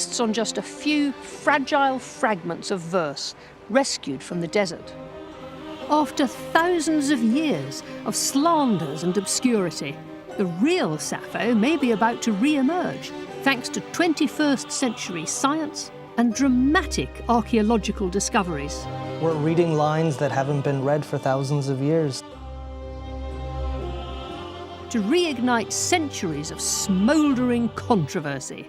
rests on just a few fragile fragments of verse rescued from the desert. After thousands of years of slanders and obscurity, the real Sappho may be about to re-emerge, thanks to 21st century science and dramatic archaeological discoveries. We're reading lines that haven't been read for thousands of years. To reignite centuries of smouldering controversy.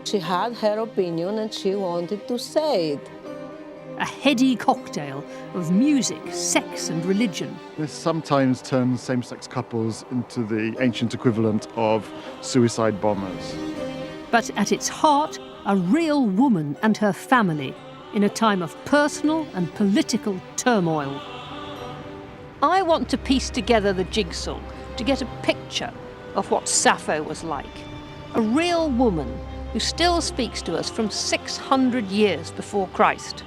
She had her opinion and she wanted to say it. A heady cocktail of music, sex and religion. This sometimes turns same-sex couples into the ancient equivalent of suicide bombers. But at its heart, a real woman and her family in a time of personal and political turmoil. I want to piece together the jigsaw to get a picture of what Sappho was like. A real woman who still speaks to us from 600 years before Christ.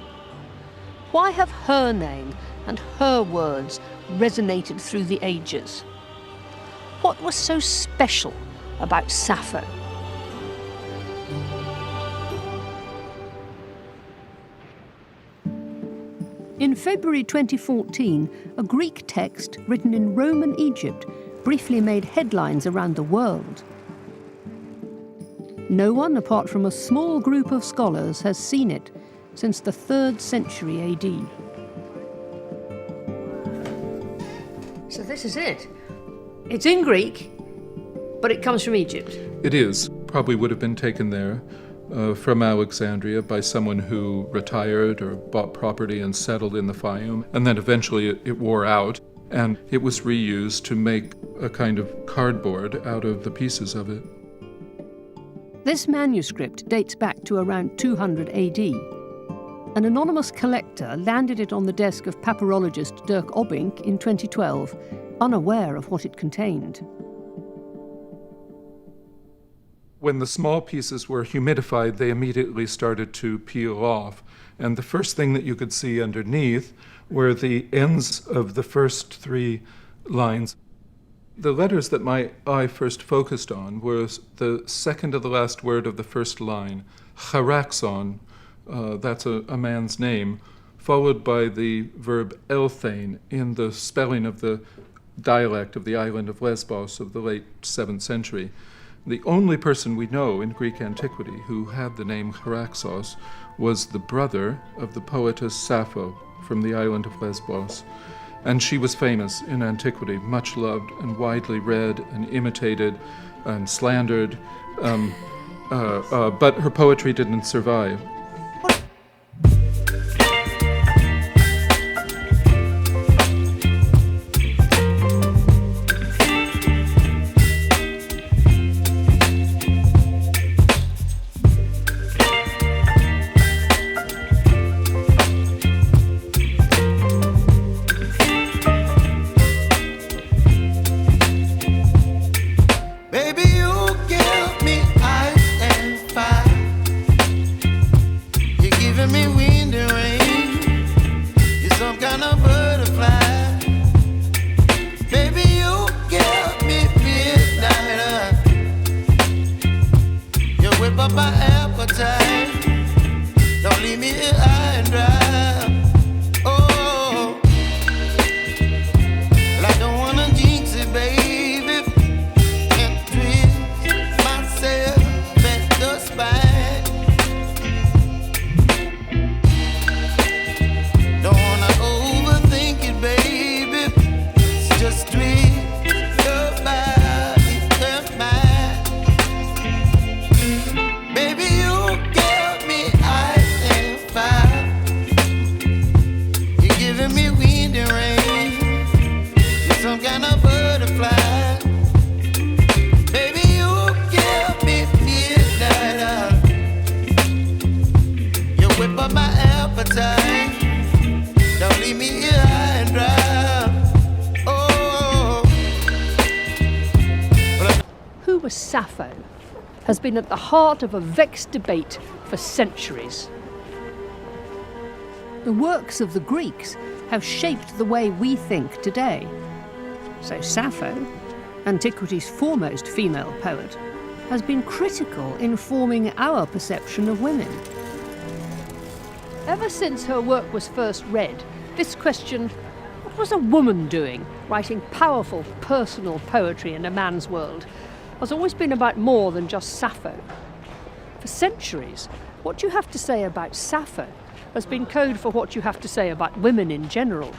Why have her name and her words resonated through the ages? What was so special about Sappho? In February 2014, a Greek text written in Roman Egypt briefly made headlines around the world. No one, apart from a small group of scholars, has seen it since the 3rd century AD. So this is it. It's in Greek, but it comes from Egypt. It is. Probably would have been taken there from Alexandria by someone who retired or bought property and settled in the Fayum. And then eventually it wore out, and it was reused to make a kind of cardboard out of the pieces of it. This manuscript dates back to around 200 AD. An anonymous collector landed it on the desk of papyrologist Dirk Obbink in 2012, unaware of what it contained. When the small pieces were humidified, they immediately started to peel off. And the first thing that you could see underneath were the ends of the first 3 lines. The letters that my eye first focused on was the second to the last word of the first line, charaxon, that's a man's name, followed by the verb elthein in the spelling of the dialect of the island of Lesbos of the late 7th century. The only person we know in Greek antiquity who had the name Charaxos was the brother of the poetess Sappho from the island of Lesbos. And she was famous in antiquity, much loved and widely read and imitated and slandered, but her poetry didn't survive. Who was Sappho has been at the heart of a vexed debate for centuries. The works of the Greeks have shaped the way we think today. So Sappho, antiquity's foremost female poet, has been critical in forming our perception of women. Ever since her work was first read, this question, what was a woman doing, writing powerful, personal poetry in a man's world, has always been about more than just Sappho. For centuries, what you have to say about Sappho has been code for what you have to say about women in general,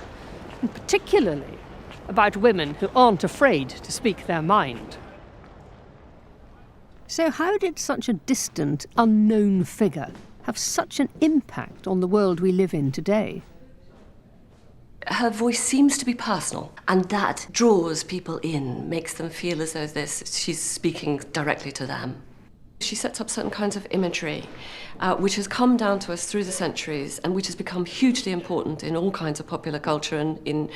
and particularly about women who aren't afraid to speak their mind. So how did such a distant, unknown figure have such an impact on the world we live in today? Her voice seems to be personal, and that draws people in, makes them feel as though she's speaking directly to them. She sets up certain kinds of imagery, which has come down to us through the centuries and which has become hugely important in all kinds of popular culture and in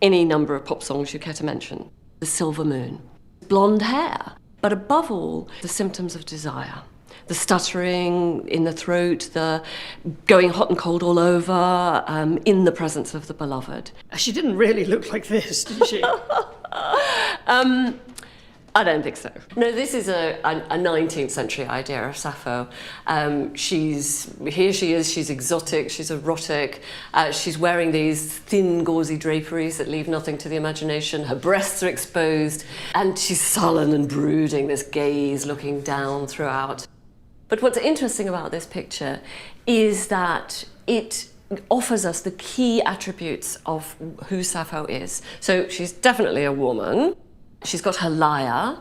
any number of pop songs you care to mention. The silver moon, blonde hair, but above all, the symptoms of desire. The stuttering in the throat, the going hot and cold all over, in the presence of the beloved. She didn't really look like this, did she? I don't think so. No, this is a 19th century idea of Sappho. Here she is, she's exotic, she's erotic, she's wearing these thin, gauzy draperies that leave nothing to the imagination. Her breasts are exposed, and she's sullen and brooding, this gaze looking down throughout. But what's interesting about this picture is that it offers us the key attributes of who Sappho is. So she's definitely a woman. She's got her lyre,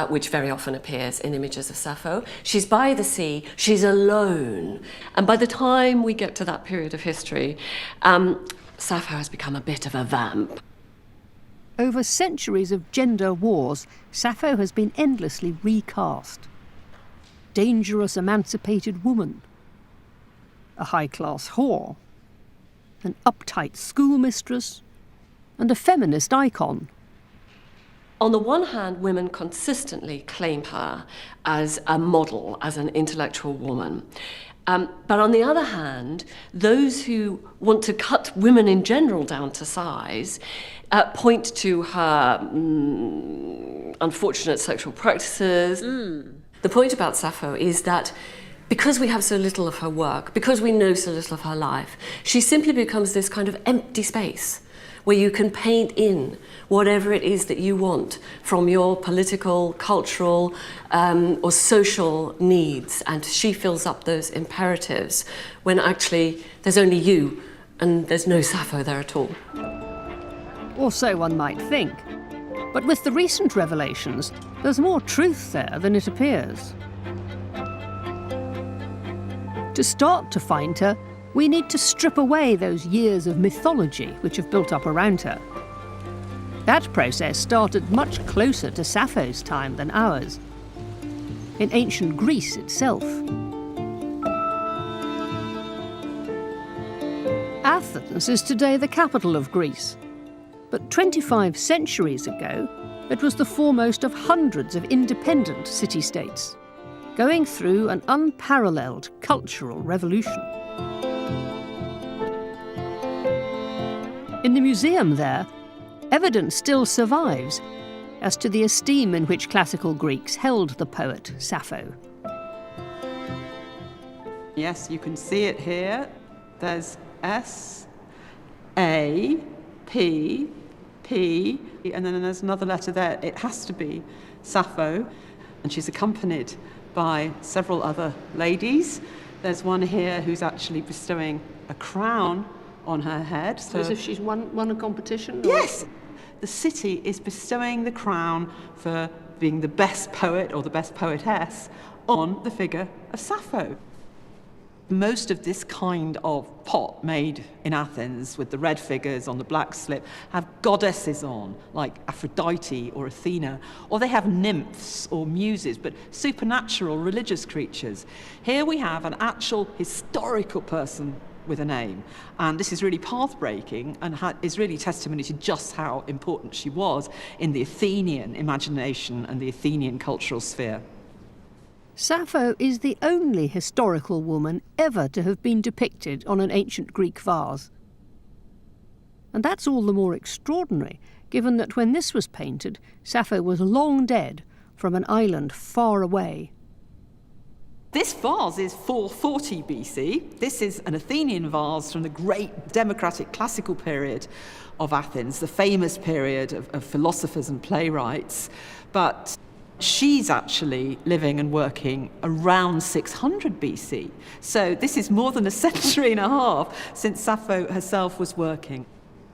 which very often appears in images of Sappho. She's by the sea, she's alone. And by the time we get to that period of history, Sappho has become a bit of a vamp. Over centuries of gender wars, Sappho has been endlessly recast. Dangerous emancipated woman, a high-class whore, an uptight schoolmistress, and a feminist icon. On the one hand, women consistently claim her as a model, as an intellectual woman. But on the other hand, those who want to cut women in general down to size point to her unfortunate sexual practices. The point about Sappho is that because we have so little of her work, because we know so little of her life, she simply becomes this kind of empty space where you can paint in whatever it is that you want from your political, cultural, or social needs, and she fills up those imperatives when actually there's only you and there's no Sappho there at all. Or so one might think. But with the recent revelations, there's more truth there than it appears. To start to find her, we need to strip away those years of mythology which have built up around her. That process started much closer to Sappho's time than ours, in ancient Greece itself. Athens is today the capital of Greece, but 25 centuries ago, it was the foremost of hundreds of independent city-states, going through an unparalleled cultural revolution. In the museum there, evidence still survives as to the esteem in which classical Greeks held the poet Sappho. Yes, you can see it here. There's S, A, P, P, and then there's another letter there. It has to be Sappho, and she's accompanied by several other ladies. There's one here who's actually bestowing a crown on her head. So as if she's won a competition? Or? Yes! The city is bestowing the crown for being the best poet or the best poetess on the figure of Sappho. Most of this kind of pot made in Athens with the red figures on the black slip have goddesses on, like Aphrodite or Athena, or they have nymphs or muses, but supernatural religious creatures. Here we have an actual historical person with a name, and this is really path-breaking and is really testimony to just how important she was in the Athenian imagination and the Athenian cultural sphere. Sappho is the only historical woman ever to have been depicted on an ancient Greek vase. And that's all the more extraordinary, given that when this was painted, Sappho was long dead, from an island far away. This vase is 440 BC. This is an Athenian vase from the great democratic classical period of Athens, the famous period of philosophers and playwrights. But she's actually living and working around 600 BC. So this is more than a century and a half since Sappho herself was working.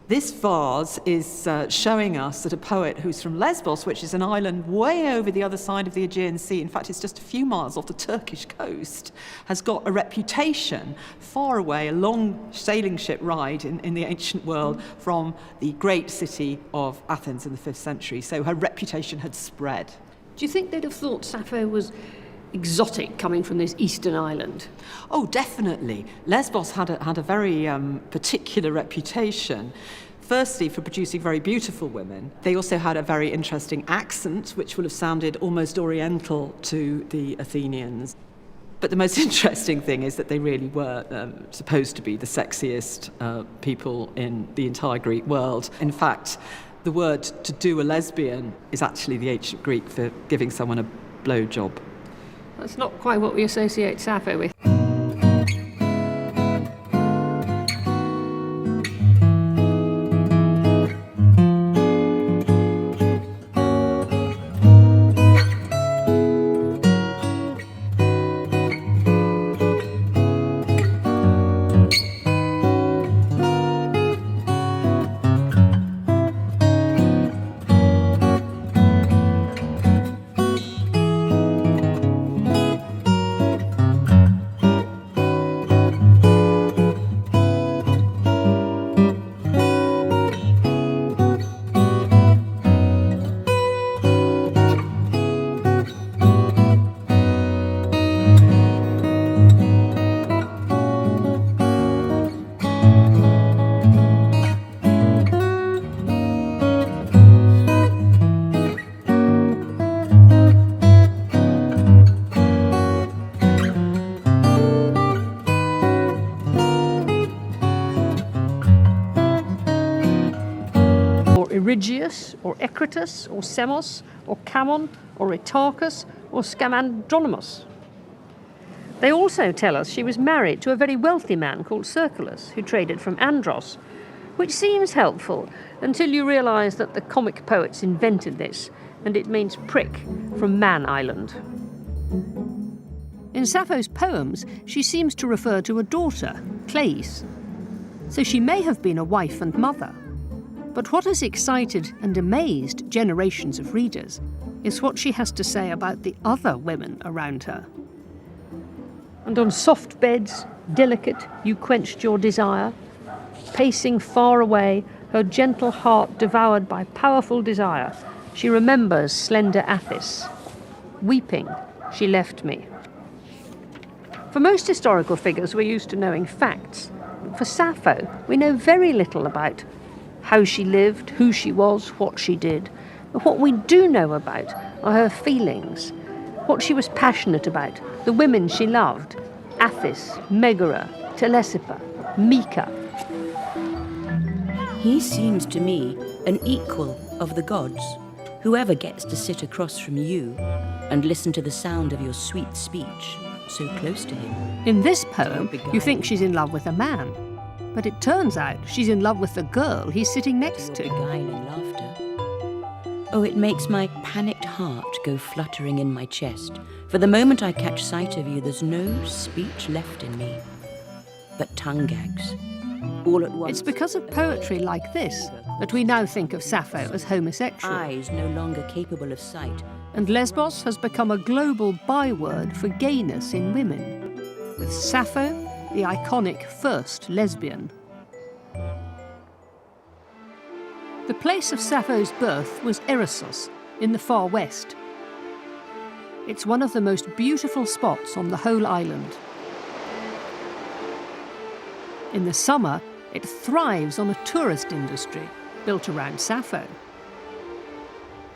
This vase is showing us that a poet who's from Lesbos, which is an island way over the other side of the Aegean Sea, in fact it's just a few miles off the Turkish coast, has got a reputation far away, a long sailing ship ride in the ancient world from the great city of Athens in the 5th century. So her reputation had spread. Do you think they'd have thought Sappho was exotic coming from this eastern island? Oh, definitely. Lesbos had a very particular reputation. Firstly, for producing very beautiful women. They also had a very interesting accent, which will have sounded almost oriental to the Athenians. But the most interesting thing is that they really were supposed to be the sexiest people in the entire Greek world. In fact, the word to do a lesbian is actually the ancient Greek for giving someone a blowjob. That's not quite what we associate Sappho with. Erigius, or Ecritus, or Semos, or Camon, or Etarchus, or Scamandronymus. They also tell us she was married to a very wealthy man called Cerculus, who traded from Andros, which seems helpful until you realise that the comic poets invented this, and it means prick from Man Island. In Sappho's poems, she seems to refer to a daughter, Clais, so she may have been a wife and mother. But what has excited and amazed generations of readers is what she has to say about the other women around her. And on soft beds, delicate, you quenched your desire. Pacing far away, her gentle heart devoured by powerful desire, she remembers slender Athis. Weeping, she left me. For most historical figures, we're used to knowing facts. For Sappho, we know very little about how she lived, who she was, what she did. But what we do know about are her feelings, what she was passionate about, the women she loved, Athis, Megara, Telesipa, Mika. He seems to me an equal of the gods, whoever gets to sit across from you and listen to the sound of your sweet speech so close to him. In this poem, you think she's in love with a man, but it turns out she's in love with the girl he's sitting next to. Beguiling laughter. Oh, it makes my panicked heart go fluttering in my chest. For the moment I catch sight of you, there's no speech left in me, but tongue gags. All at once. It's because of poetry like this that we now think of Sappho as homosexual. Eyes no longer capable of sight. And Lesbos has become a global byword for gayness in women, with Sappho the iconic first lesbian. The place of Sappho's birth was Erissos, in the far west. It's one of the most beautiful spots on the whole island. In the summer, it thrives on a tourist industry built around Sappho.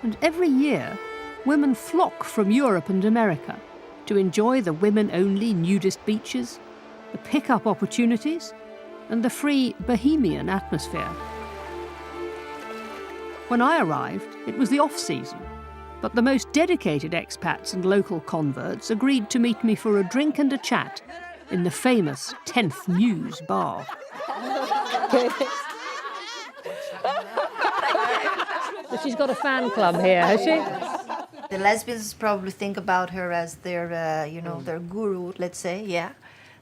And every year, women flock from Europe and America to enjoy the women-only nudist beaches, the pick-up opportunities, and the free bohemian atmosphere. When I arrived, it was the off-season, But the most dedicated expats and local converts agreed to meet me for a drink and a chat in the famous 10th Muse bar. But she's got a fan club here, has she? The lesbians probably think about her as their, their guru, let's say, yeah.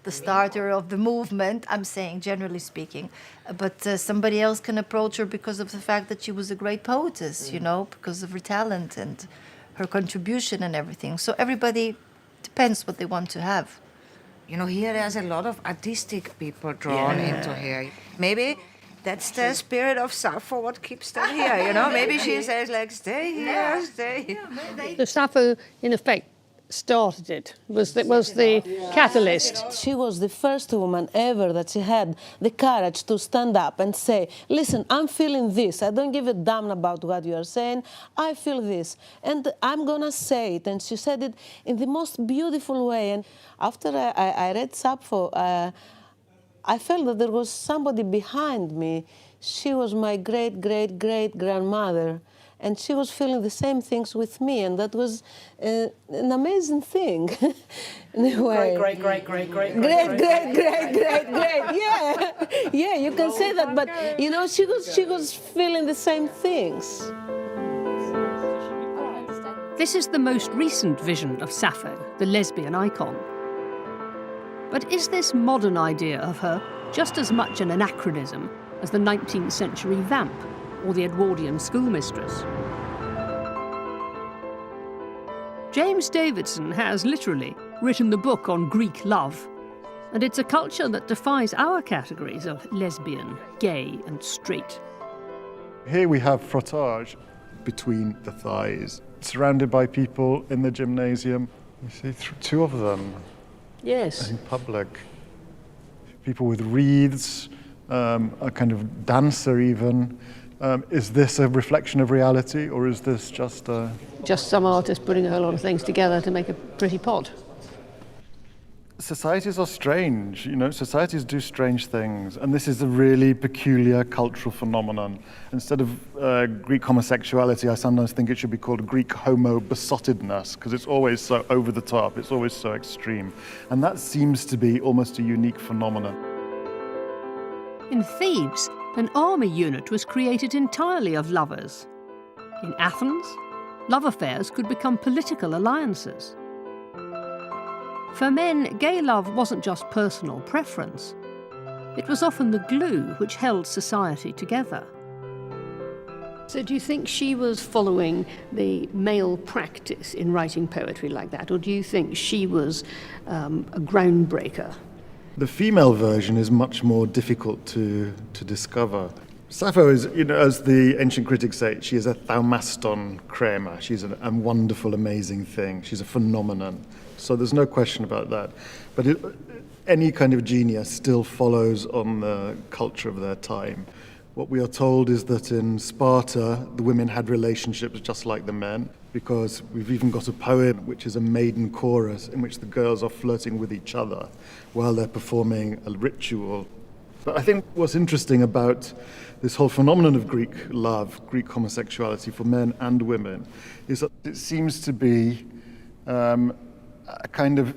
The starter of the movement, I'm saying, generally speaking. But somebody else can approach her because of the fact that she was a great poetess, because of her talent and her contribution and everything. So everybody depends what they want to have. Here there's a lot of artistic people drawn into here. Maybe that's the spirit of Sappho, what keeps them here, Maybe she says, like, stay here, stay here. The Sappho, in effect, started it, was the catalyst. She was the first woman ever that she had the courage to stand up and say, listen, I'm feeling this. I don't give a damn about what you are saying. I feel this. And I'm going to say it. And she said it in the most beautiful way. And after I read Sappho, I felt that there was somebody behind me. She was my great-great-great-grandmother. And she was feeling the same things with me, and that was an amazing thing, in a way. Great. Yeah, you can say that, but she was feeling the same things. This is the most recent vision of Sappho, the lesbian icon. But is this modern idea of her just as much an anachronism as the 19th century vamp or the Edwardian schoolmistress? James Davidson has literally written the book on Greek love, and it's a culture that defies our categories of lesbian, gay and straight. Here we have frottage between the thighs, surrounded by people in the gymnasium. You see two of them. Yes. In public. People with wreaths, a kind of dancer even. Is this a reflection of reality, or is this just a... Just some artist putting a whole lot of things together to make a pretty pot? Societies are strange, societies do strange things, and this is a really peculiar cultural phenomenon. Instead of Greek homosexuality, I sometimes think it should be called Greek homo besottedness, because it's always so over the top, it's always so extreme. And that seems to be almost a unique phenomenon. In Thebes, an army unit was created entirely of lovers. In Athens, love affairs could become political alliances. For men, gay love wasn't just personal preference. It was often the glue which held society together. So do you think she was following the male practice in writing poetry like that, or do you think she was a groundbreaker? The female version is much more difficult to discover. Sappho is, as the ancient critics say, she is a thaumaston krema. She's a wonderful, amazing thing. She's a phenomenon. So there's no question about that. But any kind of genius still follows on the culture of their time. What we are told is that in Sparta, the women had relationships just like the men, because we've even got a poem which is a maiden chorus in which the girls are flirting with each other while they're performing a ritual. But I think what's interesting about this whole phenomenon of Greek love, Greek homosexuality for men and women, is that it seems to be a kind of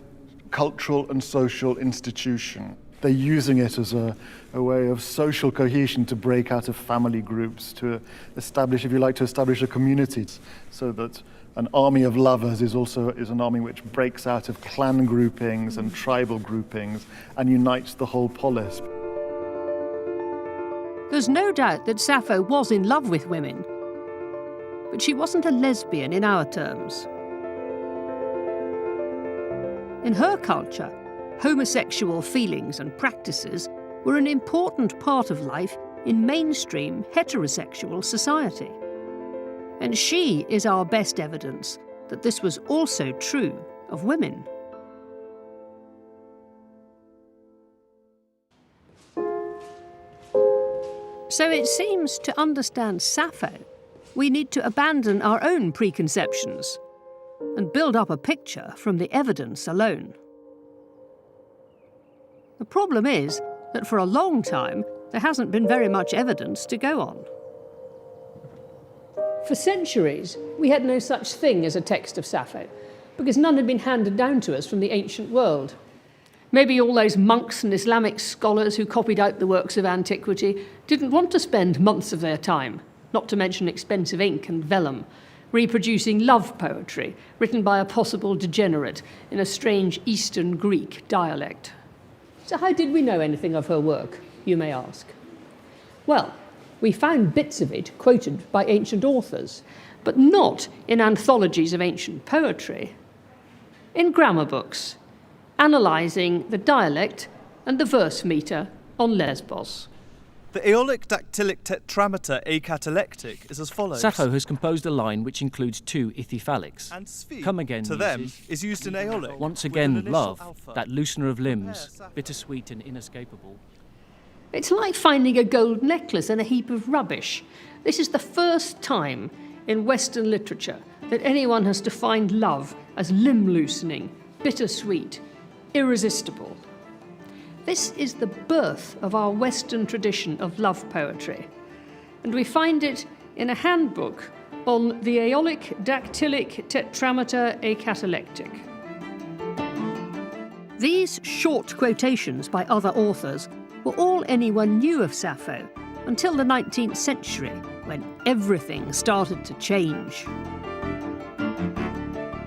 cultural and social institution. They're using it as a way of social cohesion to break out of family groups, to establish, if you like, to establish a community, so that an army of lovers is an army which breaks out of clan groupings and tribal groupings and unites the whole polis. There's no doubt that Sappho was in love with women, but she wasn't a lesbian in our terms. In her culture, homosexual feelings and practices were an important part of life in mainstream heterosexual society. And she is our best evidence that this was also true of women. So it seems to understand Sappho, we need to abandon our own preconceptions and build up a picture from the evidence alone. The problem is that for a long time, there hasn't been very much evidence to go on. For centuries, we had no such thing as a text of Sappho, because none had been handed down to us from the ancient world. Maybe all those monks and Islamic scholars who copied out the works of antiquity didn't want to spend months of their time, not to mention expensive ink and vellum, reproducing love poetry written by a possible degenerate in a strange Eastern Greek dialect. So how did we know anything of her work, you may ask? Well, we found bits of it quoted by ancient authors, but not in anthologies of ancient poetry, in grammar books, analysing the dialect and the verse metre on Lesbos. The Aeolic dactylic tetrameter acatalectic is as follows. Sappho has composed a line which includes two ithyphalics. And sphi, Come again, to them, muses. is used in Aeolic. Once with again, an initial love, alpha. that loosener of limbs, bittersweet and inescapable. It's like finding a gold necklace in a heap of rubbish. This is the first time in Western literature that anyone has defined love as limb-loosening, bittersweet, irresistible. This is the birth of our Western tradition of love poetry, and we find it in a handbook on the Aeolic dactylic tetrameter acatalectic. These short quotations by other authors were all anyone knew of Sappho until the 19th century, when everything started to change.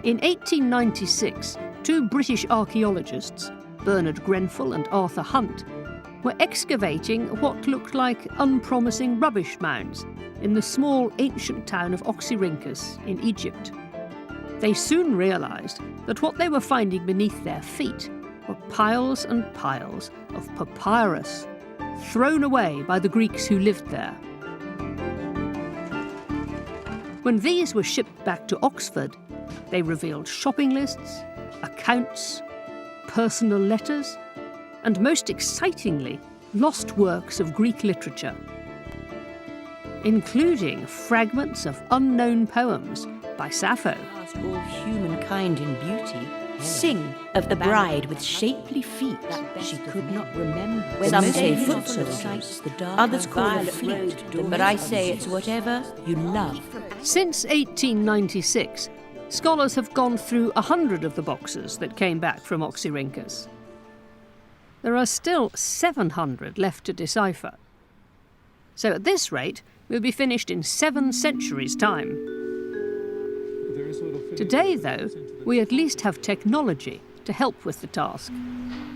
In 1896, two British archaeologists, Bernard Grenfell and Arthur Hunt, were excavating what looked like unpromising rubbish mounds in the small ancient town of Oxyrhynchus in Egypt. They soon realised that what they were finding beneath their feet were piles and piles of papyrus, thrown away by the Greeks who lived there. When these were shipped back to Oxford, they revealed shopping lists, accounts, personal letters, and most excitingly, lost works of Greek literature, including fragments of unknown poems by Sappho. Past all humankind in beauty, sing of the bride with shapely feet she could not remember. Some say foot soldiers, others call her fleet, but I say it's whatever you love. Since 1896, scholars have gone through 100 of the boxes that came back from Oxyrhynchus. There are still 700 left to decipher. So at this rate, we'll be finished in 7 centuries' time. Today, though, we at least have technology to help with the task.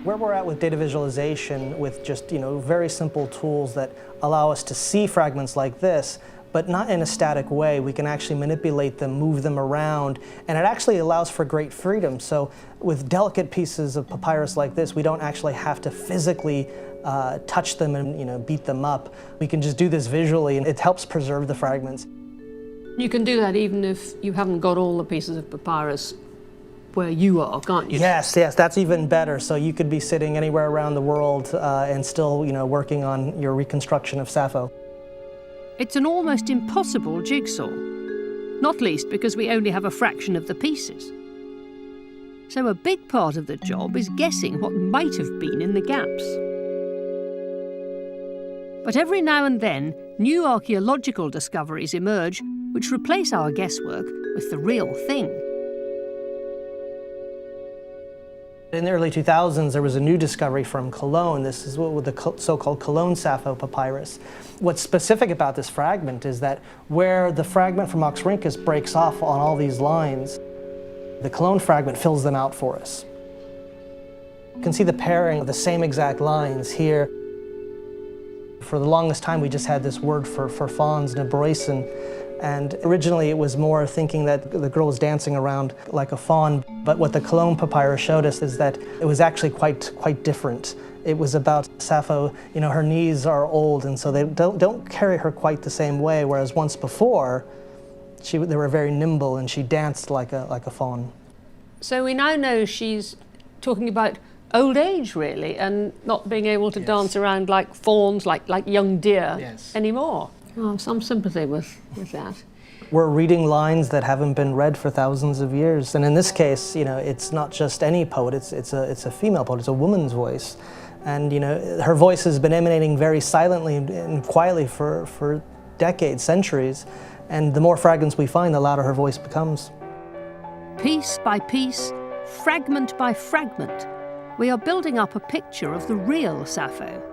Where we're at with data visualization with just, very simple tools that allow us to see fragments like this, but not in a static way. We can actually manipulate them, move them around, and it actually allows for great freedom. So with delicate pieces of papyrus like this, we don't actually have to physically touch them and beat them up. We can just do this visually, and it helps preserve the fragments. You can do that even if you haven't got all the pieces of papyrus where you are, can't you? Yes, that's even better. So you could be sitting anywhere around the world and still, working on your reconstruction of Sappho. It's an almost impossible jigsaw, not least because we only have a fraction of the pieces. So a big part of the job is guessing what might have been in the gaps. But every now and then, new archaeological discoveries emerge which replace our guesswork with the real thing. In the early 2000s, there was a new discovery from Cologne. This is what the so-called Cologne Sappho papyrus. What's specific about this fragment is that where the fragment from Oxyrhynchus breaks off on all these lines, the Cologne fragment fills them out for us. You can see the pairing of the same exact lines here. For the longest time, we just had this word for fawns, Nebroisen, and originally it was more thinking that the girl was dancing around like a fawn. But what the Cologne papyrus showed us is that it was actually quite different. It was about Sappho, her knees are old, and so they don't carry her quite the same way, whereas once before, they were very nimble and she danced like a fawn. So we now know she's talking about old age, really, and not being able to dance around like fawns, like young deer anymore. Oh, some sympathy with that. We're reading lines that haven't been read for thousands of years, and in this case, it's not just any poet. It's a female poet. It's a woman's voice, and her voice has been emanating very silently and quietly for decades, centuries, And the more fragments we find, the louder her voice becomes. Piece by piece, fragment by fragment, we are building up a picture of the real Sappho.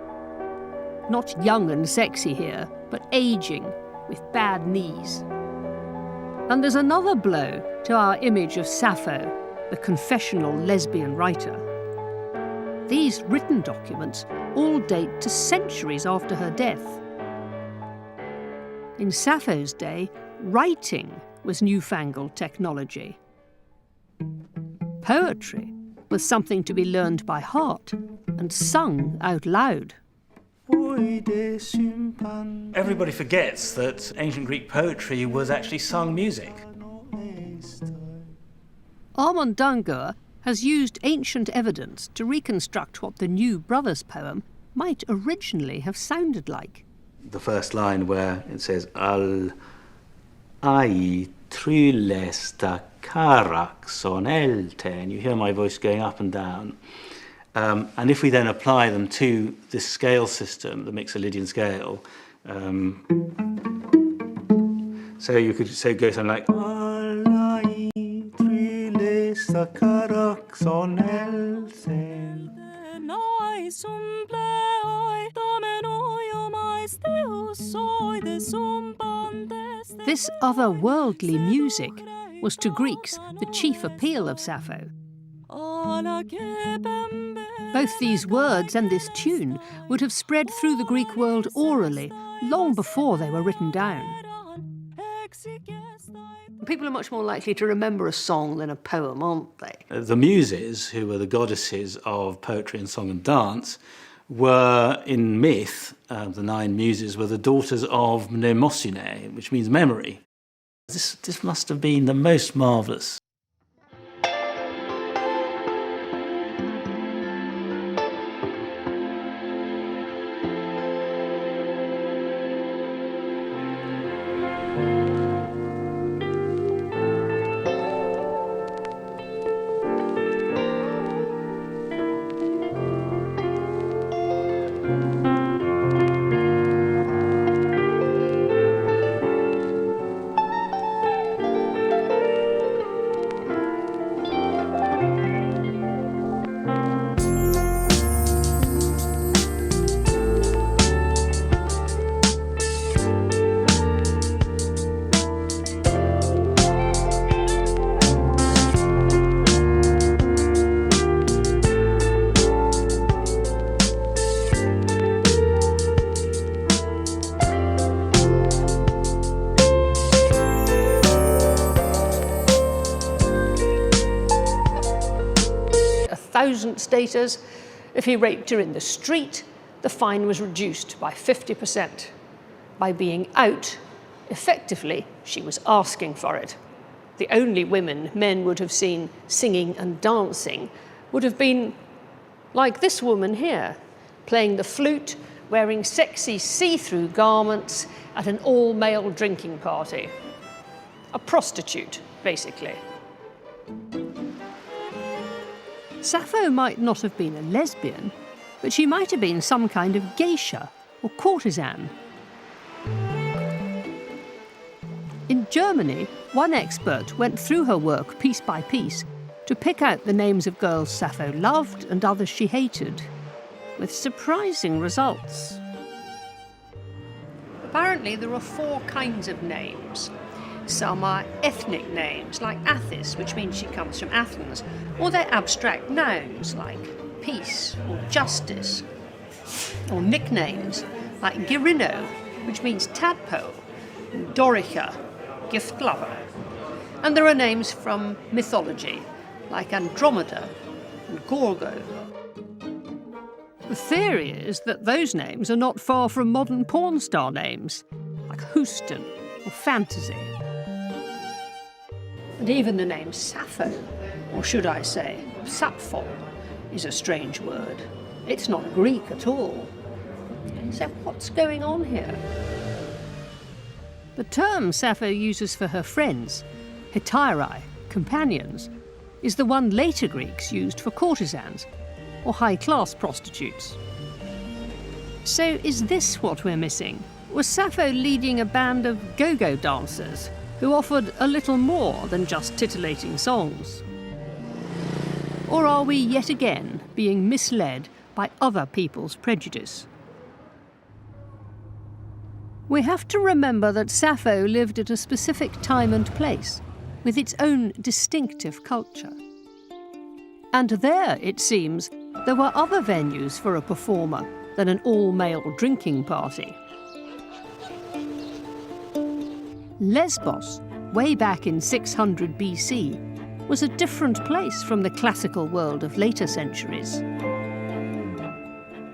Not young and sexy here, but aging, with bad knees. And there's another blow to our image of Sappho, the confessional lesbian writer. These written documents all date to centuries after her death. In Sappho's day, writing was newfangled technology. Poetry was something to be learned by heart and sung out loud. Everybody forgets that ancient Greek poetry was actually sung music. Armand Dangour has used ancient evidence to reconstruct what the New Brothers poem might originally have sounded like. The first line where it says, Al ai trilesta karaxon elte, and you hear my voice going up and down. And if we then apply them to this scale system, the Mixolydian scale, so you could go something like This otherworldly music was to Greeks the chief appeal of Sappho. Both these words and this tune would have spread through the Greek world orally long before they were written down. People are much more likely to remember a song than a poem, aren't they? The Muses, who were the goddesses of poetry and song and dance, were, in myth, the 9 Muses were the daughters of Mnemosyne, which means memory. This must have been the most marvellous. Status. If he raped her in the street, the fine was reduced by 50%. By being out, effectively, she was asking for it. The only women men would have seen singing and dancing would have been like this woman here, playing the flute, wearing sexy see-through garments at an all-male drinking party. A prostitute, basically. Sappho might not have been a lesbian, but she might have been some kind of geisha or courtesan. In Germany, one expert went through her work piece by piece to pick out the names of girls Sappho loved and others she hated, with surprising results. Apparently there are 4 kinds of names. Some are ethnic names, like Athis, which means she comes from Athens, or they're abstract nouns, like peace or justice, or nicknames, like Girino, which means tadpole, and Dorica, gift lover. And there are names from mythology, like Andromeda and Gorgo. The theory is that those names are not far from modern porn star names, like Houston or Fantasy. And even the name Sappho, or should I say Sappho, is a strange word. It's not Greek at all. So what's going on here? The term Sappho uses for her friends, hetairae, companions, is the one later Greeks used for courtesans, or high-class prostitutes. So is this what we're missing? Was Sappho leading a band of go-go dancers who offered a little more than just titillating songs? Or are we yet again being misled by other people's prejudice? We have to remember that Sappho lived at a specific time and place, with its own distinctive culture. And there, it seems, there were other venues for a performer than an all-male drinking party. Lesbos, way back in 600 BC, was a different place from the classical world of later centuries.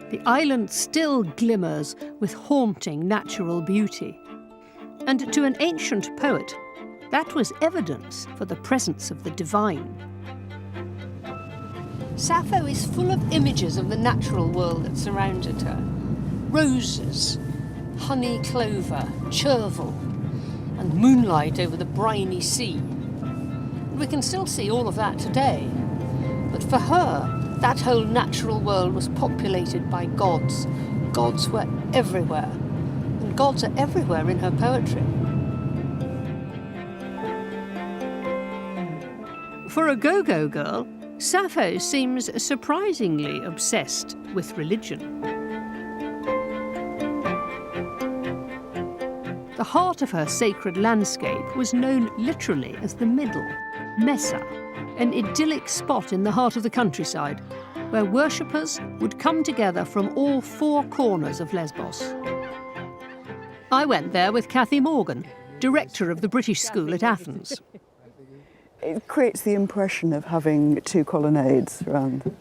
The island still glimmers with haunting natural beauty. And to an ancient poet, that was evidence for the presence of the divine. Sappho is full of images of the natural world that surrounded her. Roses, honey clover, chervil, and moonlight over the briny sea. We can still see all of that today. But for her, that whole natural world was populated by gods. Gods were everywhere. And gods are everywhere in her poetry. For a go-go girl, Sappho seems surprisingly obsessed with religion. The heart of her sacred landscape was known literally as the Middle, Messa, an idyllic spot in the heart of the countryside, where worshippers would come together from all four corners of Lesbos. I went there with Cathy Morgan, director of the British School at Athens. It creates the impression of having two colonnades around.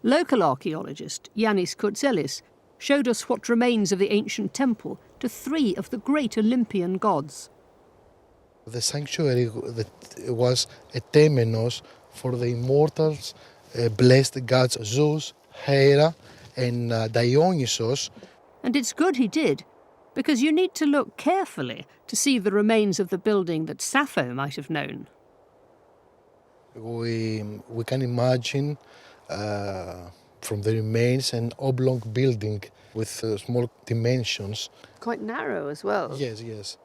Local archaeologist Yannis Koutselis showed us what remains of the ancient temple to three of the great Olympian gods. The sanctuary was a temenos for the immortals, blessed gods Zeus, Hera, and Dionysos. And it's good he did, because you need to look carefully to see the remains of the building that Sappho might have known. We can imagine from the remains an oblong building with small dimensions. Quite narrow as well. Yes, yes.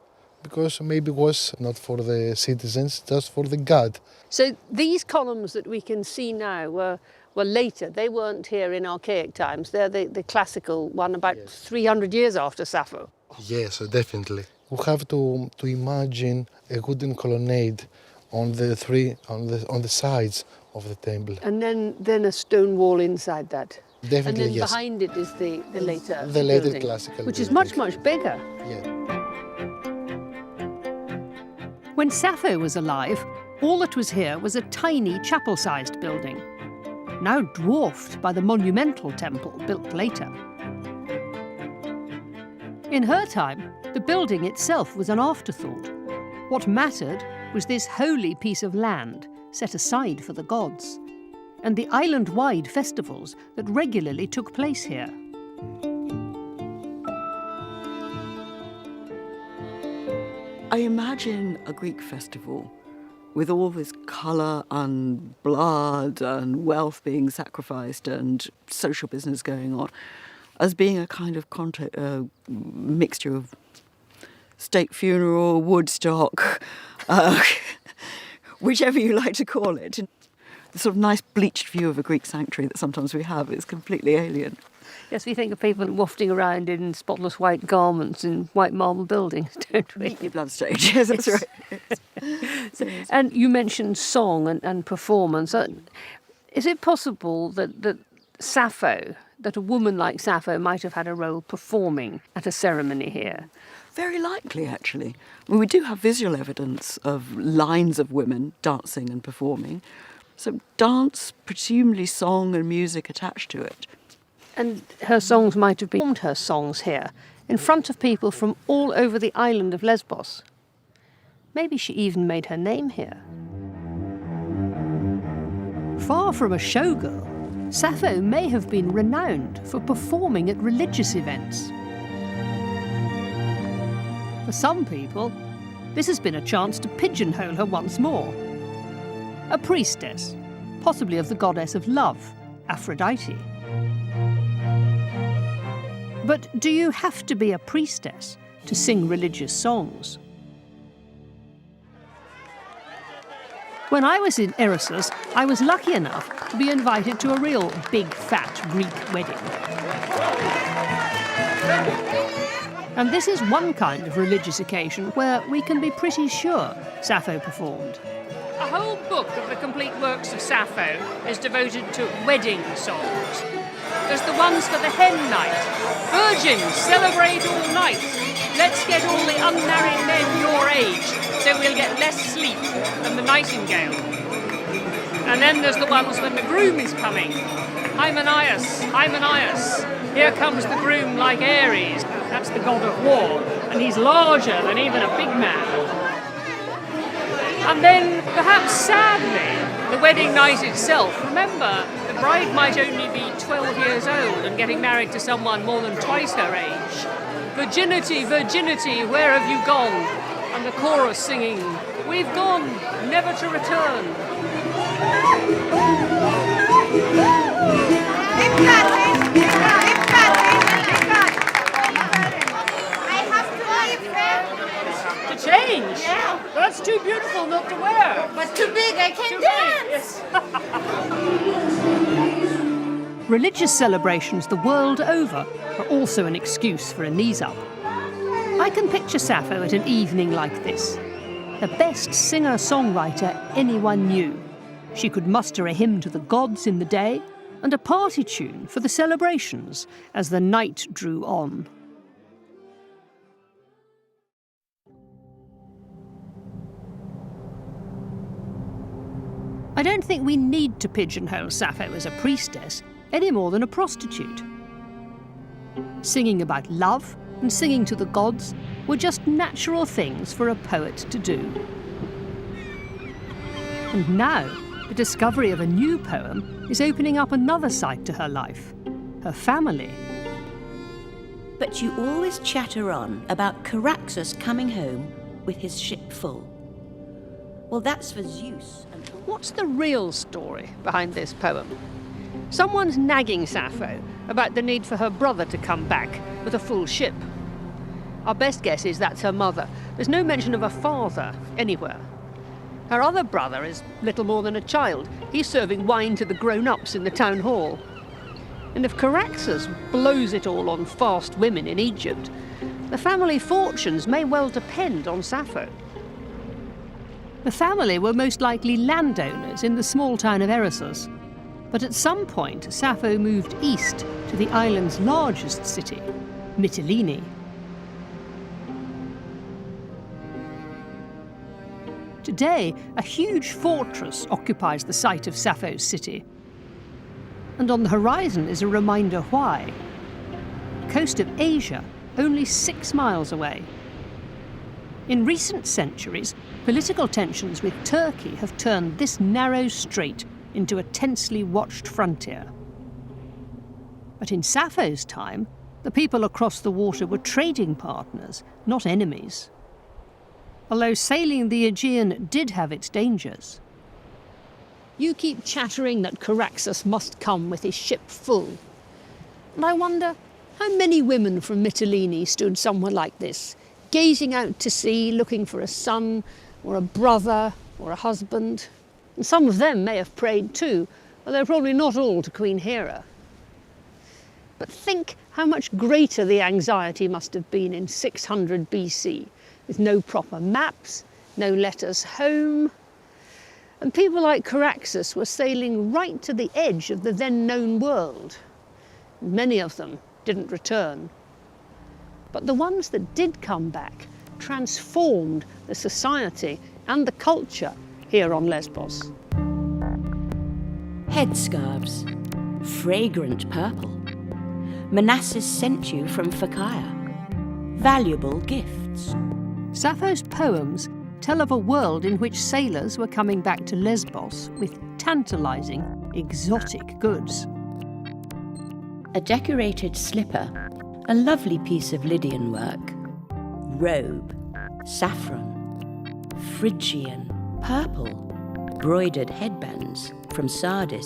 Because maybe it was not for the citizens, just for the god. So these columns that we can see now were later. They weren't here in archaic times. They're the classical one about 300 years after Sappho. Yes, definitely. We have to imagine a wooden colonnade on the sides of the temple. And then a stone wall inside that. Definitely, and then yes. behind it is the later building, which classical building. is much, much bigger. Yeah. When Sappho was alive, all that was here was a tiny chapel-sized building, now dwarfed by the monumental temple built later. In her time, the building itself was an afterthought. What mattered was this holy piece of land set aside for the gods, and the island-wide festivals that regularly took place here. I imagine a Greek festival with all this colour and blood and wealth being sacrificed and social business going on as being a kind of mixture of state funeral, Woodstock, whichever you like to call it. The sort of nice bleached view of a Greek sanctuary that sometimes we have is completely alien. Yes, we think of people wafting around in spotless white garments in white marble buildings, don't we? Neatly bloodstained, yes, that's right. And you mentioned song and performance. Is it possible that Sappho, that a woman like Sappho might have had a role performing at a ceremony here? Very likely, actually. I mean, we do have visual evidence of lines of women dancing and performing. So dance, presumably song and music attached to it. And her songs might have performed her songs here, in front of people from all over the island of Lesbos. Maybe she even made her name here. Far from a showgirl, Sappho may have been renowned for performing at religious events. For some people, this has been a chance to pigeonhole her once more. A priestess, possibly of the goddess of love, Aphrodite. But do you have to be a priestess to sing religious songs? When I was in Erissus, I was lucky enough to be invited to a real big, fat Greek wedding. And this is one kind of religious occasion where we can be pretty sure Sappho performed. A whole book of the complete works of Sappho is devoted to wedding songs. There's the ones for the hen night. Virgins, celebrate all night. Let's get all the unmarried men your age, so we'll get less sleep than the nightingale. And then there's the ones when the groom is coming. Hymenaeus, Hymenaeus, here comes the groom like Ares. That's the god of war, and he's larger than even a big man. And then, perhaps sadly, the wedding night itself. Remember, the bride might only be 12 years old and getting married to someone more than twice her age. Virginity, virginity, where have you gone? And the chorus singing, we've gone, never to return. To change? Yeah. That's too beautiful not to wear. But too big, I can't dance. Yes. Religious celebrations the world over are also an excuse for a knees-up. I can picture Sappho at an evening like this. The best singer-songwriter anyone knew. She could muster a hymn to the gods in the day and a party tune for the celebrations as the night drew on. I don't think we need to pigeonhole Sappho as a priestess any more than a prostitute. Singing about love and singing to the gods were just natural things for a poet to do. And now, the discovery of a new poem is opening up another side to her life, her family. But you always chatter on about Caraxus coming home with his ship full. Well, that's for Zeus. What's the real story behind this poem? Someone's nagging Sappho about the need for her brother to come back with a full ship. Our best guess is that's her mother. There's no mention of a father anywhere. Her other brother is little more than a child. He's serving wine to the grown-ups in the town hall. And if Caraxus blows it all on fast women in Egypt, the family fortunes may well depend on Sappho. The family were most likely landowners in the small town of Erissus. But at some point, Sappho moved east to the island's largest city, Mytilene. Today, a huge fortress occupies the site of Sappho's city. And on the horizon is a reminder why. The coast of Asia, only 6 miles away. In recent centuries, political tensions with Turkey have turned this narrow strait into a tensely watched frontier. But in Sappho's time, the people across the water were trading partners, not enemies. Although sailing the Aegean did have its dangers. You keep chattering that Caraxus must come with his ship full. And I wonder how many women from Mytilene stood somewhere like this, gazing out to sea, looking for a son, or a brother, or a husband. And some of them may have prayed too, although probably not all to Queen Hera. But think how much greater the anxiety must have been in 600 BC, with no proper maps, no letters home. And people like Caraxus were sailing right to the edge of the then known world. Many of them didn't return. But the ones that did come back transformed the society and the culture here on Lesbos. Headscarves, fragrant purple. Manasses sent you from Phakia. Valuable gifts. Sappho's poems tell of a world in which sailors were coming back to Lesbos with tantalizing, exotic goods. A decorated slipper, a lovely piece of Lydian work, robe, saffron, Phrygian, purple, broidered headbands from Sardis.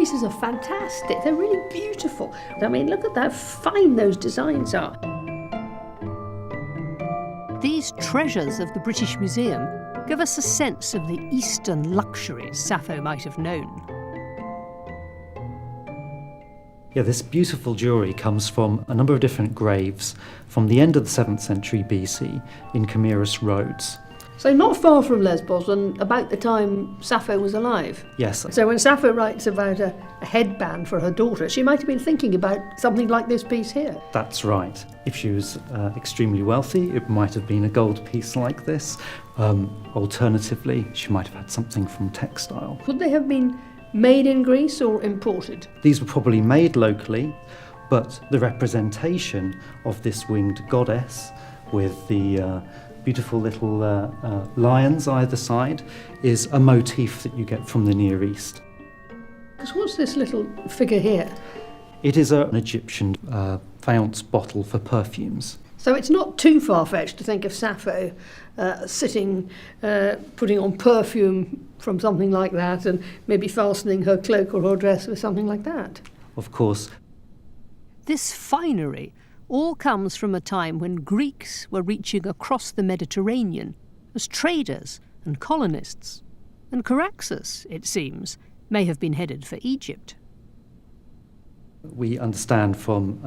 pieces are fantastic. They're really beautiful. I mean, look at how fine those designs are. These treasures of the British Museum give us a sense of the Eastern luxuries Sappho might have known. Yeah, this beautiful jewellery comes from a number of different graves from the end of the 7th century BC in Camurus, Rhodes. So not far from Lesbos and about the time Sappho was alive. Yes. So when Sappho writes about a headband for her daughter, she might have been thinking about something like this piece here. That's right. If she was extremely wealthy, it might have been a gold piece like this. Alternatively, she might have had something from textile. Could they have been made in Greece or imported? These were probably made locally, but the representation of this winged goddess with the beautiful little lions either side is a motif that you get from the Near East. Because what's this little figure here? It is an Egyptian faience bottle for perfumes. So it's not too far-fetched to think of Sappho sitting, putting on perfume from something like that and maybe fastening her cloak or her dress with something like that. Of course. This finery all comes from a time when Greeks were reaching across the Mediterranean as traders and colonists. And Caraxus, it seems, may have been headed for Egypt. We understand from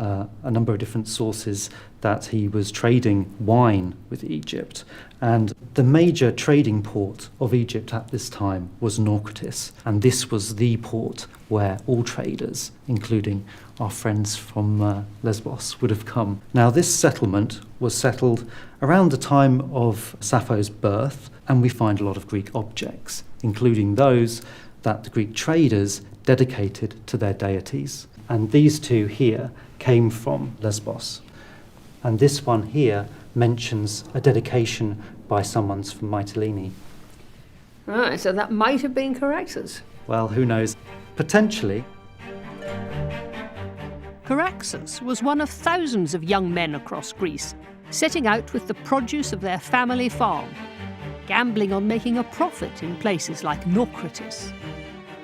a number of different sources that he was trading wine with Egypt, and the major trading port of Egypt at this time was Naucratis, and this was the port where all traders, including our friends from Lesbos, would have come. Now, this settlement was settled around the time of Sappho's birth, and we find a lot of Greek objects, including those that the Greek traders dedicated to their deities. And these two here came from Lesbos. And this one here mentions a dedication by someone from Mytilene. Right, so that might have been Caraxus. Well, who knows? Potentially. Caraxus was one of thousands of young men across Greece, setting out with the produce of their family farm, gambling on making a profit in places like Naucratis,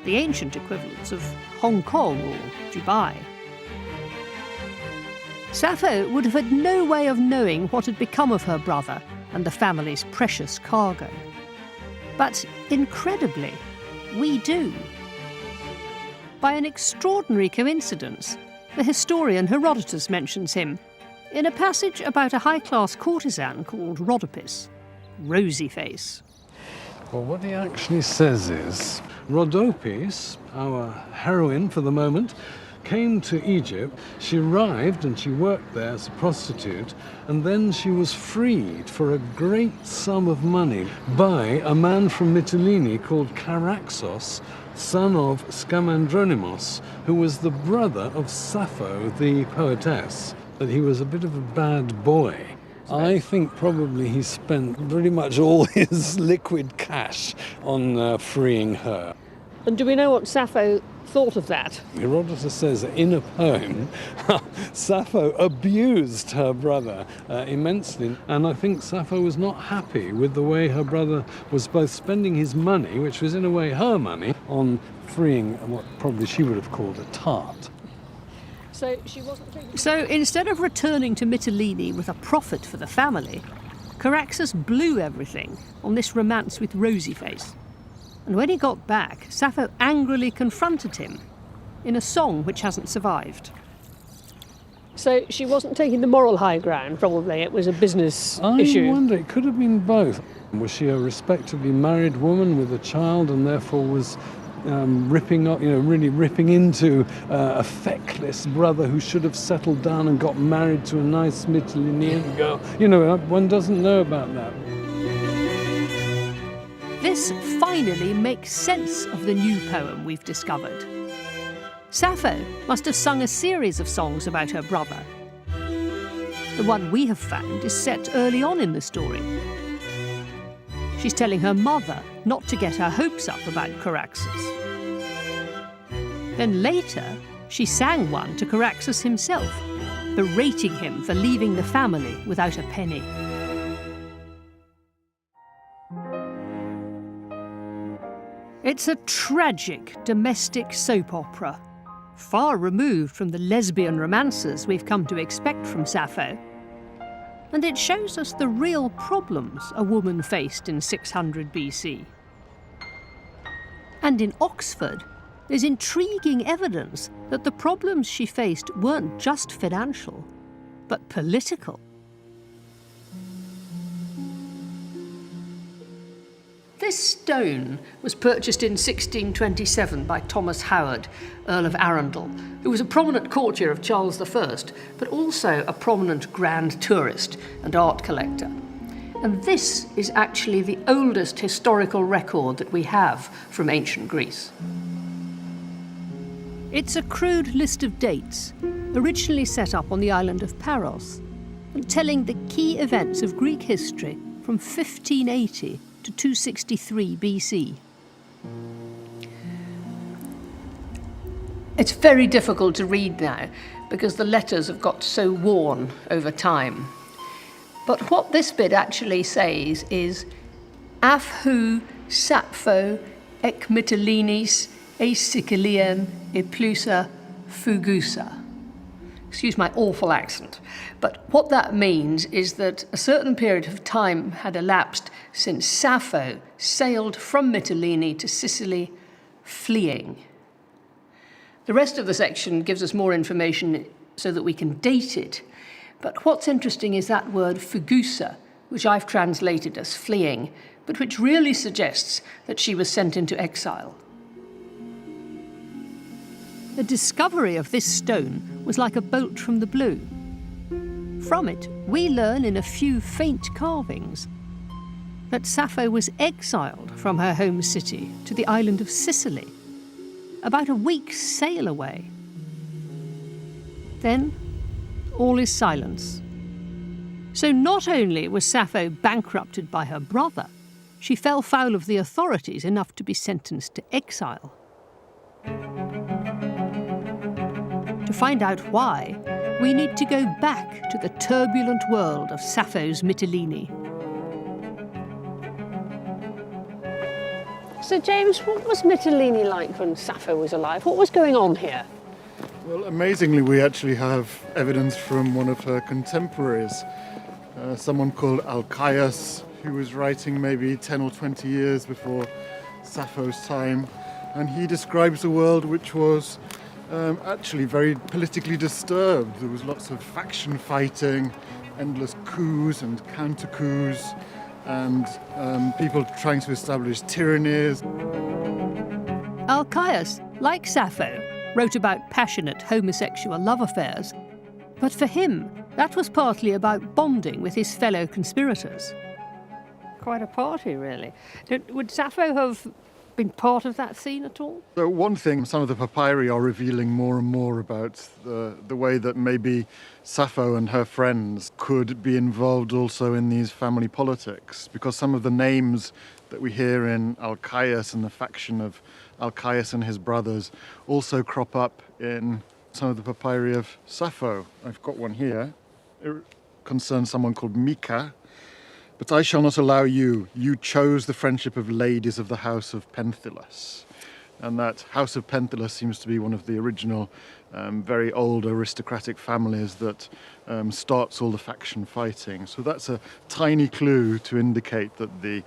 the ancient equivalents of Hong Kong or Dubai. Sappho would have had no way of knowing what had become of her brother and the family's precious cargo. But incredibly, we do. By an extraordinary coincidence, the historian Herodotus mentions him in a passage about a high-class courtesan called Rhodopis, Rosy Face. Well, what he actually says is, Rhodopis, our heroine for the moment, came to Egypt. She arrived and she worked there as a prostitute, and then she was freed for a great sum of money by a man from Mytilene called Caraxus, son of Scamandronymos, who was the brother of Sappho, the poetess. But he was a bit of a bad boy. I think probably he spent pretty much all his liquid cash on freeing her. And do we know what Sappho thought of that? Herodotus says that in a poem, Sappho abused her brother immensely, and I think Sappho was not happy with the way her brother was both spending his money, which was in a way her money, on freeing what probably she would have called a tart. So instead of returning to Mytilene with a profit for the family, Caraxus blew everything on this romance with Rosy Face. And when he got back, Sappho angrily confronted him in a song which hasn't survived. So she wasn't taking the moral high ground, probably. It was a business issue. I wonder, it could have been both. Was she a respectably married woman with a child and therefore was ripping up, really ripping into a feckless brother who should have settled down and got married to a nice Mytilenean girl? One doesn't know about that. This finally makes sense of the new poem we've discovered. Sappho must have sung a series of songs about her brother. The one we have found is set early on in the story. She's telling her mother not to get her hopes up about Caraxus. Then later, she sang one to Caraxus himself, berating him for leaving the family without a penny. It's a tragic domestic soap opera, far removed from the lesbian romances we've come to expect from Sappho. And it shows us the real problems a woman faced in 600 BC. And in Oxford, there's intriguing evidence that the problems she faced weren't just financial, but political. This stone was purchased in 1627 by Thomas Howard, Earl of Arundel, who was a prominent courtier of Charles I, but also a prominent grand tourist and art collector. And this is actually the oldest historical record that we have from ancient Greece. It's a crude list of dates, originally set up on the island of Paros, and telling the key events of Greek history from 1580 to 263 BC. It's very difficult to read now because the letters have got so worn over time. But what this bit actually says is Aphou Sappho ek Mytilenes e Sicilian e plusa fugusa. Excuse my awful accent. But what that means is that a certain period of time had elapsed since Sappho sailed from Mytilene to Sicily, fleeing. The rest of the section gives us more information so that we can date it. But what's interesting is that word fugusa, which I've translated as fleeing, but which really suggests that she was sent into exile. The discovery of this stone was like a bolt from the blue. From it, we learn in a few faint carvings that Sappho was exiled from her home city to the island of Sicily, about a week's sail away. Then, all is silence. So not only was Sappho bankrupted by her brother, she fell foul of the authorities enough to be sentenced to exile. To find out why, we need to go back to the turbulent world of Sappho's Mytilene. So, James, what was Mytilene like when Sappho was alive? What was going on here? Well, amazingly, we actually have evidence from one of her contemporaries, someone called Alcaeus, who was writing maybe 10 or 20 years before Sappho's time, and he describes a world which was actually very politically disturbed. There was lots of faction fighting, endless coups and counter-coups, and people trying to establish tyrannies. Alcaeus, like Sappho, wrote about passionate homosexual love affairs, but for him, that was partly about bonding with his fellow conspirators. Quite a party, really. Would Sappho have been part of that scene at all? So one thing, some of the papyri are revealing more and more about the way that maybe Sappho and her friends could be involved also in these family politics, because some of the names that we hear in Alcaeus and the faction of Alcaeus and his brothers also crop up in some of the papyri of Sappho. I've got one here. It concerns someone called Mika. But I shall not allow you. You chose the friendship of ladies of the house of Pentheus. And that house of Pentheus seems to be one of the original, very old aristocratic families that starts all the faction fighting. So that's a tiny clue to indicate that the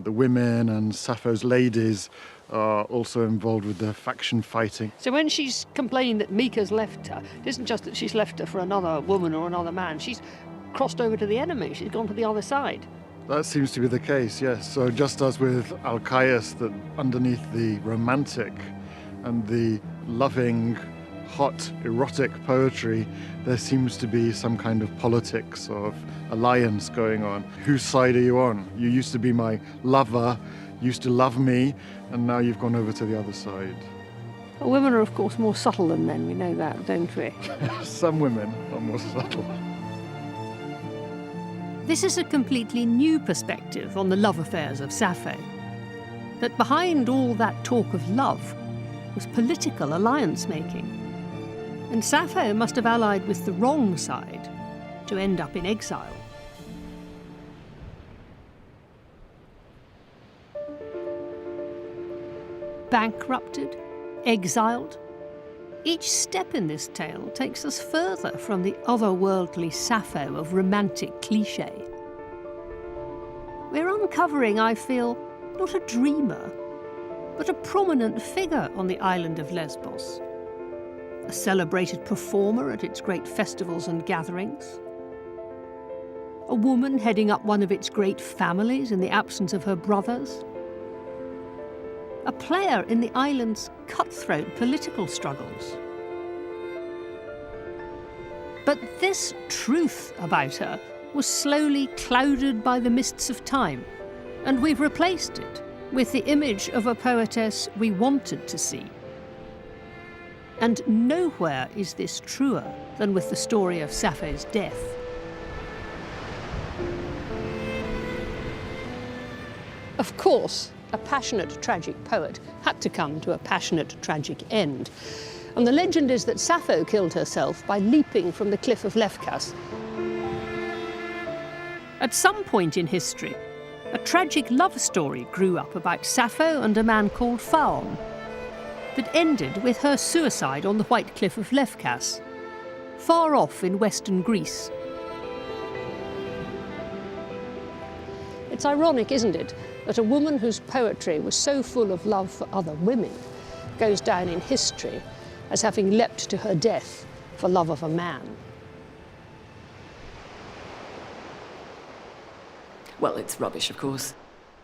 women and Sappho's ladies are also involved with the faction fighting. So when she's complaining that Mika's left her, it isn't just that she's left her for another woman or another man. She's crossed over to the enemy. She's gone to the other side. That seems to be the case, yes. So just as with Alcaeus, that underneath the romantic and the loving, hot, erotic poetry, there seems to be some kind of politics of alliance going on. Whose side are you on? You used to be my lover, used to love me, and now you've gone over to the other side. Well, women are, of course, more subtle than men. We know that, don't we? Some women are more subtle. This is a completely new perspective on the love affairs of Sappho. That behind all that talk of love was political alliance-making. And Sappho must have allied with the wrong side to end up in exile. bankrupted, exiled. Each step in this tale takes us further from the otherworldly Sappho of romantic cliché. We're uncovering, I feel, not a dreamer, but a prominent figure on the island of Lesbos. A celebrated performer at its great festivals and gatherings. A woman heading up one of its great families in the absence of her brothers. A player in the island's cutthroat political struggles. But this truth about her was slowly clouded by the mists of time, and we've replaced it with the image of a poetess we wanted to see. And nowhere is this truer than with the story of Sappho's death. Of course, a passionate, tragic poet had to come to a passionate, tragic end. And the legend is that Sappho killed herself by leaping from the cliff of Lesbos. At some point in history, a tragic love story grew up about Sappho and a man called Phaon that ended with her suicide on the white cliff of Lesbos, far off in western Greece. It's ironic, isn't it, that a woman whose poetry was so full of love for other women goes down in history as having leapt to her death for love of a man. Well, it's rubbish, of course.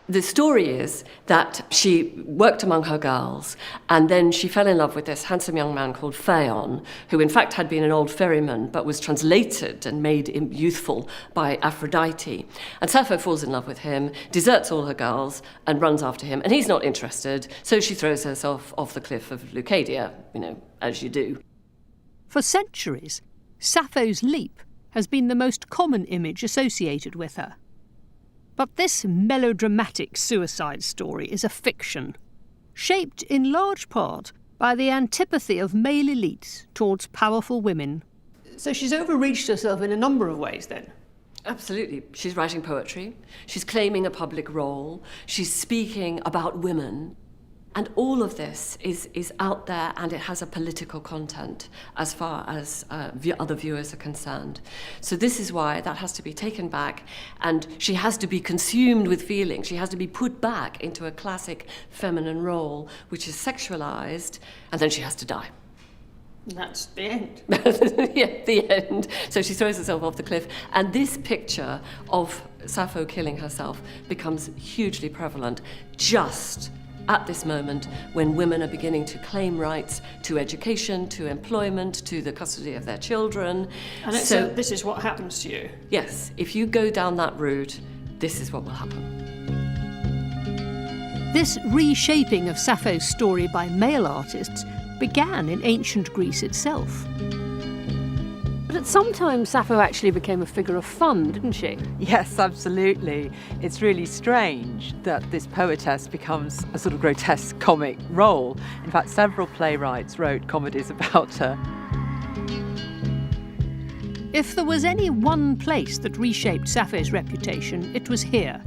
The story is that she worked among her girls, and then she fell in love with this handsome young man called Phaon, who in fact had been an old ferryman, but was translated and made youthful by Aphrodite. And Sappho falls in love with him, deserts all her girls, and runs after him, and he's not interested, so she throws herself off the cliff of Leucadia, as you do. For centuries, Sappho's leap has been the most common image associated with her. But this melodramatic suicide story is a fiction, shaped in large part by the antipathy of male elites towards powerful women. So she's overreached herself in a number of ways, then? Absolutely. She's writing poetry, she's claiming a public role, she's speaking about women. And all of this is out there, and it has a political content as far as other viewers are concerned. So this is why that has to be taken back, and she has to be consumed with feeling. She has to be put back into a classic feminine role, which is sexualized, and then she has to die. That's the end. Yeah, the end. So she throws herself off the cliff, and this picture of Sappho killing herself becomes hugely prevalent just at this moment when women are beginning to claim rights to education, to employment, to the custody of their children. And so this is what happens to you? Yes, if you go down that route, this is what will happen. This reshaping of Sappho's story by male artists began in ancient Greece itself. But at some time, Sappho actually became a figure of fun, didn't she? Yes, absolutely. It's really strange that this poetess becomes a sort of grotesque comic role. In fact, several playwrights wrote comedies about her. If there was any one place that reshaped Sappho's reputation, it was here,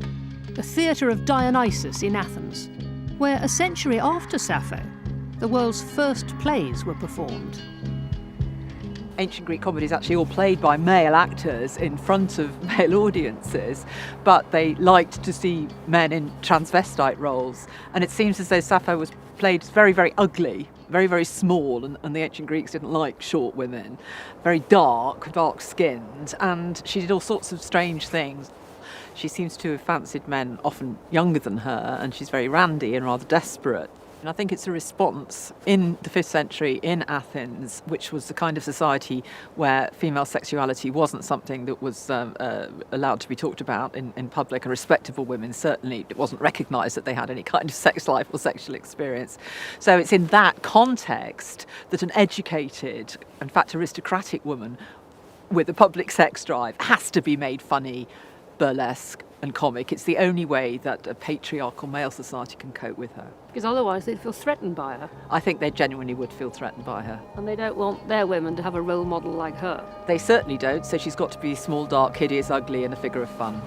the theatre of Dionysus in Athens, where a century after Sappho, the world's first plays were performed. Ancient Greek comedies actually all played by male actors in front of male audiences, but they liked to see men in transvestite roles. And it seems as though Sappho was played very, very ugly, very, very small, and the ancient Greeks didn't like short women, very dark-skinned, and she did all sorts of strange things. She seems to have fancied men often younger than her, and she's very randy and rather desperate. And I think it's a response in the 5th century in Athens, which was the kind of society where female sexuality wasn't something that was allowed to be talked about in public, and respectable women certainly, it wasn't recognised that they had any kind of sex life or sexual experience. So it's in that context that an educated, in fact aristocratic woman with a public sex drive has to be made funny, burlesque and comic. It's the only way that a patriarchal male society can cope with her. Because otherwise they'd feel threatened by her. I think they genuinely would feel threatened by her. And they don't want their women to have a role model like her. They certainly don't, so she's got to be small, dark, hideous, ugly, and a figure of fun.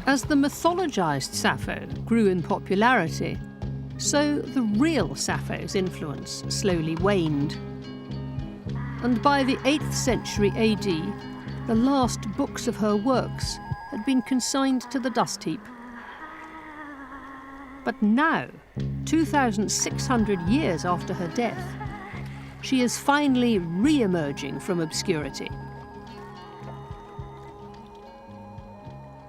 As the mythologised Sappho grew in popularity, So the real Sappho's influence slowly waned. And by the 8th century AD, the last books of her works had been consigned to the dust heap. But now, 2,600 years after her death, she is finally re-emerging from obscurity.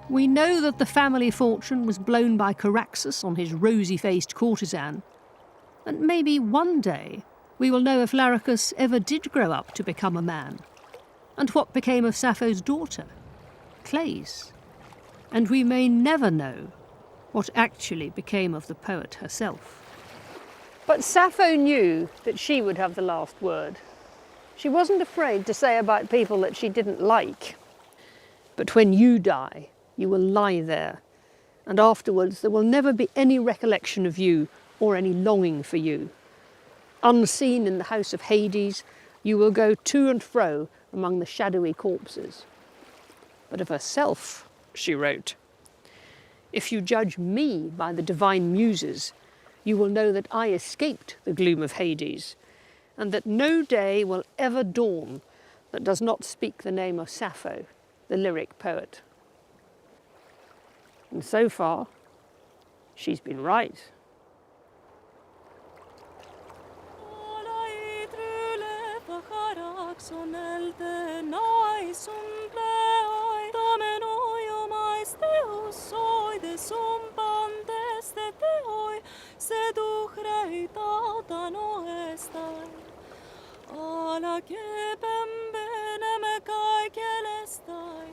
We know that the family fortune was blown by Caraxus on his rosy-faced courtesan, and maybe one day we will know if Larichus ever did grow up to become a man, and what became of Sappho's daughter, Clais, and we may never know what actually became of the poet herself. But Sappho knew that she would have the last word. She wasn't afraid to say about people that she didn't like. But when you die, you will lie there, and afterwards there will never be any recollection of you or any longing for you. Unseen in the house of Hades, you will go to and fro among the shadowy corpses. But of herself, she wrote, "If you judge me by the divine muses, you will know that I escaped the gloom of Hades, and that no day will ever dawn that does not speak the name of Sappho, the lyric poet." And so far, she's been right. Ala que bembene me cae que el estai